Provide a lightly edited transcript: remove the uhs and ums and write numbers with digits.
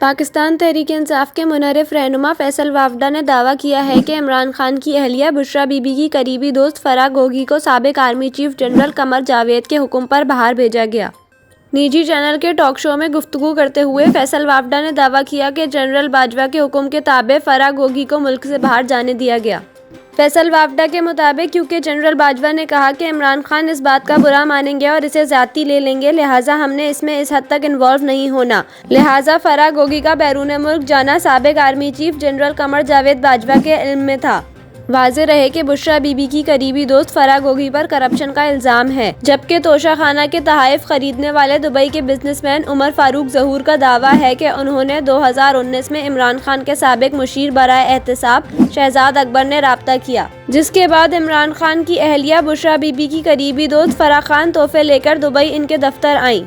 पाकिस्तान तहरीक-ए-इंसाफ के मुनर्रिफ रहनुमा फैसल वावडा ने दावा किया है कि इमरान खान की अहलिया बुशरा बीबी की करीबी दोस्त फराह गोगी को साबिक army chief general Qamar Javed के हुक्म पर बाहर भेजा गया। निजी चैनल के टॉक शो में गुफ्तगू करते हुए फैसल वावडा ने दावा किया कि जनरल बाजवा के हुक्म के ताबे फराह गोगी को मुल्क से बाहर जाने दिया गया। फैसल वावडा के मुताबिक क्योंकि जनरल बाजवा ने कहा कि इमरान खान इस बात का बुरा मानेंगे और इसे ज़्यादती ले लेंगे, लिहाजा हमने इसमें इस हद तक इन्वॉल्व नहीं होना। लिहाजा फराह गोगी का बैरून मुल्क जाना साबिक army chief general Qamar Javed Bajwa के इल्म में था। वाज़ेह रहे कि बुशरा बीबी की करीबी दोस्त फराह गोगी पर करप्शन का इल्ज़ाम है, जबकि तोशाखाना के तहाइफ खरीदने वाले दुबई के बिजनेसमैन उमर फारूक ज़हूर का दावा है कि उन्होंने 2019 में इमरान खान के साबिक मुशीर बराए एहतिसाब शहजाद अकबर ने राब्ता किया, जिसके बाद इमरान खान की अहलिया बुशरा बीबी की करीबी दोस्त फराह खान तोहफे लेकर दुबई इनके दफ्तर आईं।